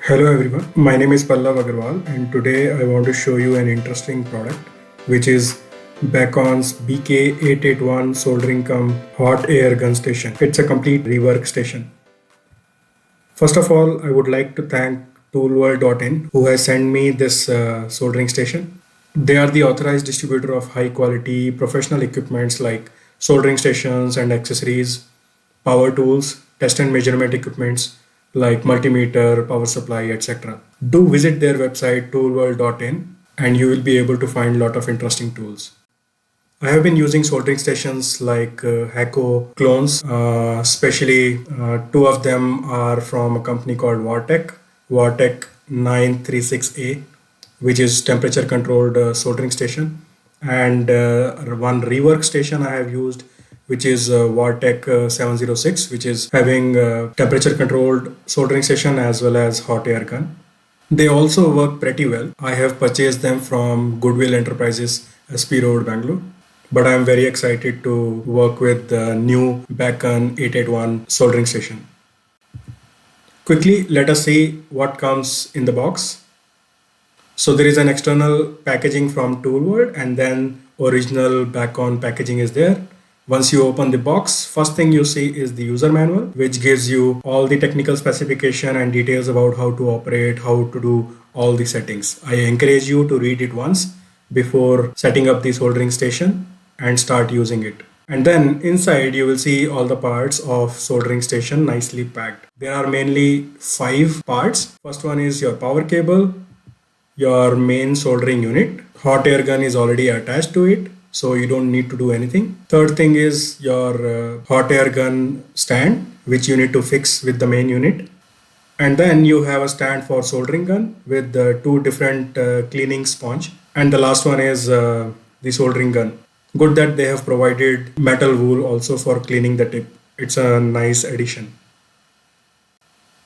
Hello everyone, my name is Pallav Agarwal and today I want to show you an interesting product which is Bacon's BK881 soldering cum hot air gun station. It's a complete rework station. First of all, I would like to thank toolworld.in who has sent me this soldering station. They are the authorized distributor of high quality professional equipments like soldering stations and accessories, power tools, test and measurement equipments like multimeter, power supply, etc. Do visit their website toolworld.in and you will be able to find a lot of interesting tools. I have been using soldering stations like Hako clones, especially two of them are from a company called Wartech 936A, which is temperature controlled soldering station, and one rework station I have used, which is Wartech 706, which is having temperature controlled soldering station as well as hot air gun. They also work pretty well. I have purchased them from Goodwill Enterprises, SP Road, Bangalore. But I'm very excited to work with the new Bacon 881 soldering station. Quickly, let us see what comes in the box. So there is an external packaging from Toolworld and then original Bacon packaging is there. Once you open the box, first thing you see is the user manual, which gives you all the technical specification and details about how to operate, how to do all the settings. I encourage you to read it once before setting up the soldering station and start using it. And then inside you will see all the parts of soldering station nicely packed. There are mainly 5 parts. First one is your power cable, your main soldering unit. Hot air gun is already attached to it, so you don't need to do anything. Third thing is your hot air gun stand, which you need to fix with the main unit. And then you have a stand for soldering gun with two different cleaning sponge. And the last one is the soldering gun. Good that they have provided metal wool also for cleaning the tip. It's a nice addition.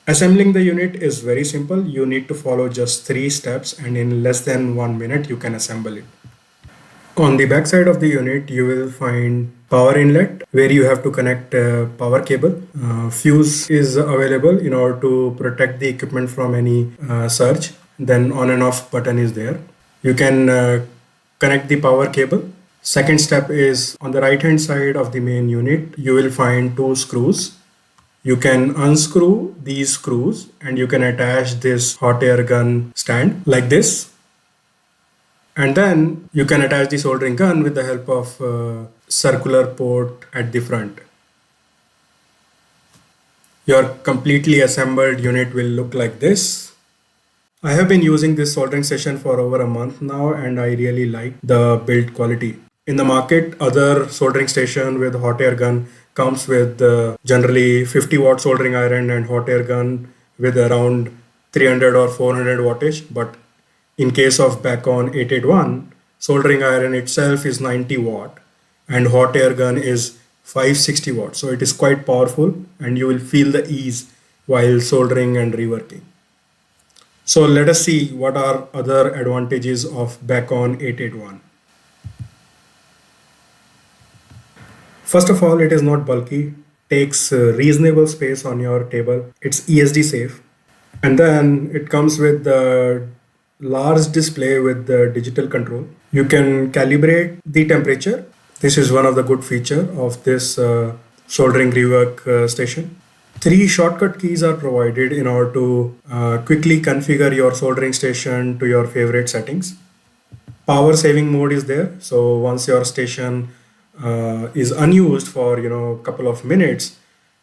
Assembling the unit is very simple. You need to follow just 3 steps and in less than 1 minute you can assemble it. On the back side of the unit you will find power inlet where you have to connect a power cable. Fuse is available in order to protect the equipment from any surge. Then on and off button is there. You can connect the power cable. Second step is on the right hand side of the main unit you will find 2 screws. You can unscrew these screws and you can attach this hot air gun stand like this. And then you can attach the soldering gun with the help of a circular port at the front. Your completely assembled unit will look like this. I have been using this soldering station for over a month now and I really like the build quality. In the market, other soldering station with hot air gun comes with generally 50 watt soldering iron and hot air gun with around 300 or 400 wattage. But in case of Bacon 881, soldering iron itself is 90 watt and hot air gun is 560 watt. So it is quite powerful and you will feel the ease while soldering and reworking. So let us see what are other advantages of Bacon 881. First of all, it is not bulky, takes reasonable space on your table. It's ESD safe. And then it comes with the large display with the digital control. You can calibrate the temperature. This is one of the good feature of this soldering rework station. 3 shortcut keys are provided in order to quickly configure your soldering station to your favorite settings. Power saving mode is there. So once your station is unused for a couple of minutes,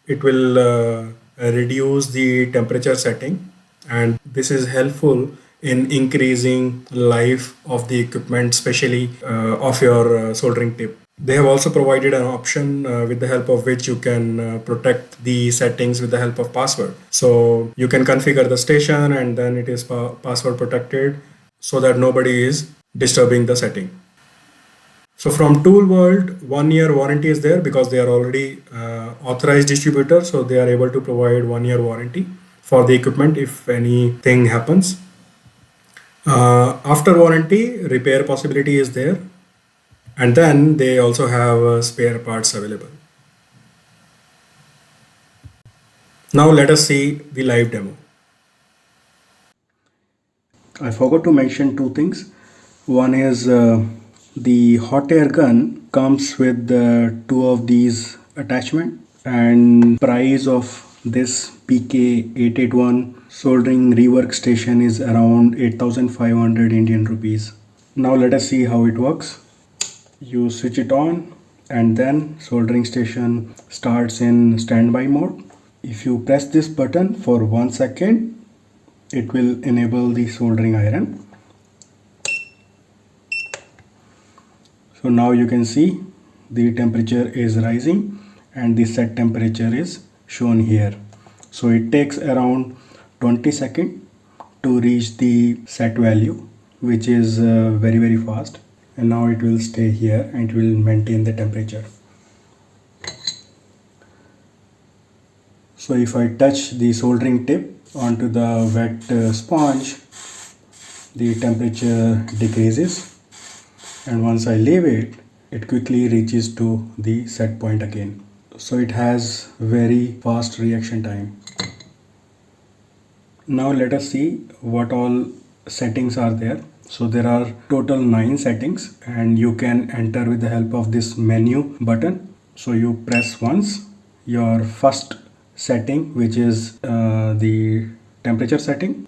it will reduce the temperature setting, and this is helpful in increasing life of the equipment, especially of your soldering tip. They have also provided an option with the help of which you can protect the settings with the help of password. So you can configure the station and then it is password protected so that nobody is disturbing the setting. So from Toolworld, 1 year warranty is there because they are already authorized distributor. So they are able to provide 1 year warranty for the equipment if anything happens. After warranty, repair possibility is there. And then they also have spare parts available. Now let us see the live demo. I forgot to mention two things. One is the hot air gun comes with two of these attachment, and price of this BK881 soldering rework station is around 8,500 Indian rupees. Now let us see how it works. You switch it on and then soldering station starts in standby mode. If you press this button for 1 second, it will enable the soldering iron. So now you can see the temperature is rising and the set temperature is shown here. So it takes around 20 seconds to reach the set value, which is very fast, and now it will stay here and it will maintain the temperature. So if I touch the soldering tip onto the wet sponge, the temperature decreases, and once I leave it, it quickly reaches to the set point again. So it has very fast reaction time. Now let us see what all settings are there. So there are total 9 settings, and you can enter with the help of this menu button. So you press once your first setting, which is the temperature setting.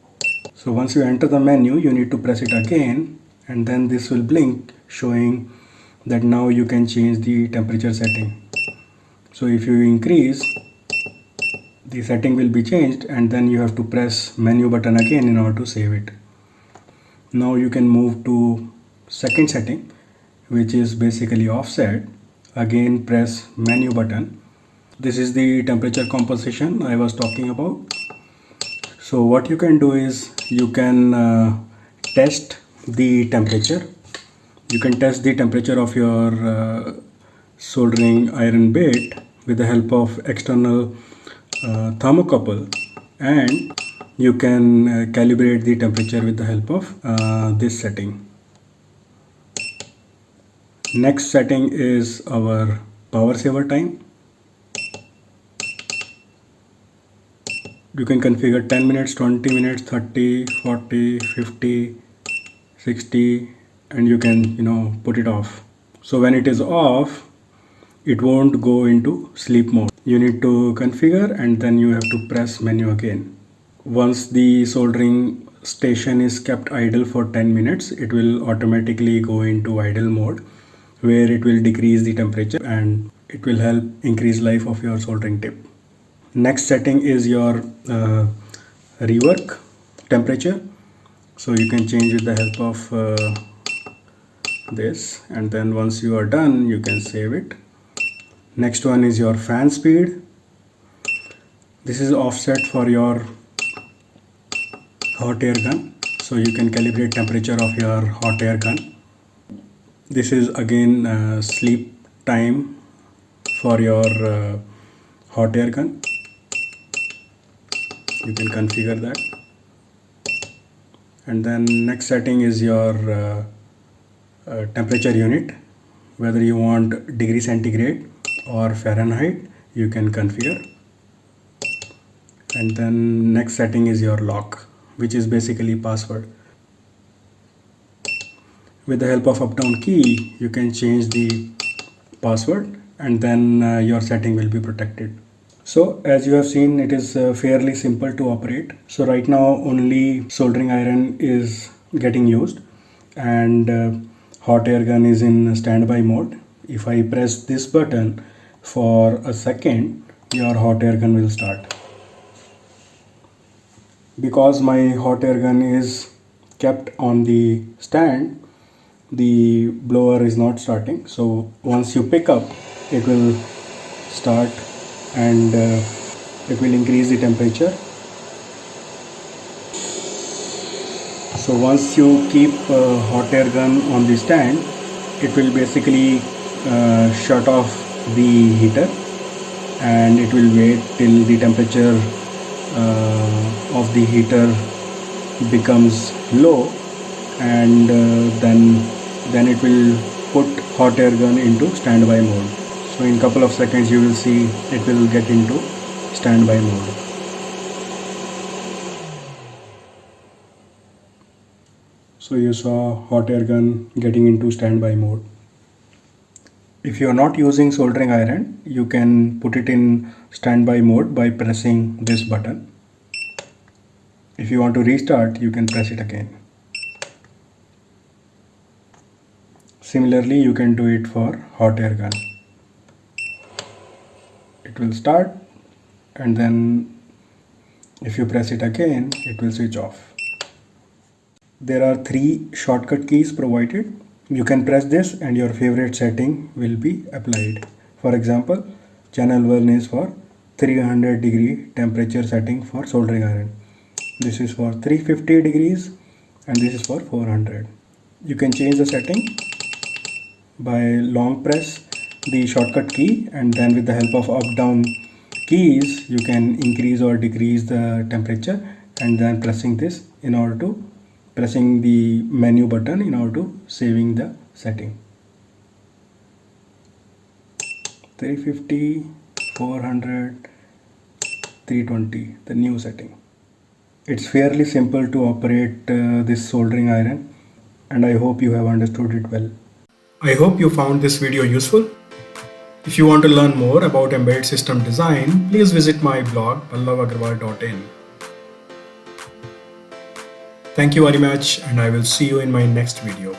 So once you enter the menu, you need to press it again, and then this will blink showing that now you can change the temperature setting. So if you increase, the setting will be changed, and then you have to press menu button again in order to save it. Now you can move to second setting, which is basically offset. Again press menu button. This is the temperature composition I was talking about. So what you can do is you can test the temperature. You can test the temperature of your soldering iron bit with the help of external thermocouple, and you can calibrate the temperature with the help of this setting. Next setting is our power saver time. You can configure 10 minutes, 20 minutes, 30, 40, 50, 60, and you can put it off. So when it is off, it won't go into sleep mode. You need to configure, and then you have to press menu again. Once the soldering station is kept idle for 10 minutes, it will automatically go into idle mode, where it will decrease the temperature and it will help increase life of your soldering tip. Next setting is your rework temperature. So you can change with the help of this, and then once you are done, you can save it. Next one is your fan speed. This is offset for your hot air gun, so you can calibrate temperature of your hot air gun. This is again sleep time for your hot air gun. You can configure that. And then next setting is your temperature unit. Whether you want degree centigrade or Fahrenheit, you can configure. And then next setting is your lock, which is basically password. With the help of up down key, you can change the password, and then your setting will be protected. So as you have seen, it is fairly simple to operate. So right now only soldering iron is getting used, and hot air gun is in standby mode. If I press this button for a second, your hot air gun will start. Because my hot air gun is kept on the stand, the blower is not starting. So once you pick up, it will start, and it will increase the temperature. So once you keep hot air gun on the stand, it will basically shut off the heater, and it will wait till the temperature of the heater becomes low, and then it will put hot air gun into standby mode. So in couple of seconds you will see it will get into standby mode. So you saw hot air gun getting into standby mode. If you are not using soldering iron, you can put it in standby mode by pressing this button. If you want to restart, you can press it again. Similarly, you can do it for hot air gun. It will start, and then if you press it again, it will switch off. There are 3 shortcut keys provided. You can press this and your favorite setting will be applied. For example, channel 1 is for 300-degree temperature setting for soldering iron. This is for 350 degrees and this is for 400. You can change the setting by long press the shortcut key, and then with the help of up down keys you can increase or decrease the temperature, and then pressing the menu button in order to saving the setting. 350, 400, 320, the new setting. It's fairly simple to operate this soldering iron, and I hope you have understood it well. I hope you found this video useful. If you want to learn more about embedded system design, please visit my blog pallavagrawal.in. Thank you very much, and I will see you in my next video.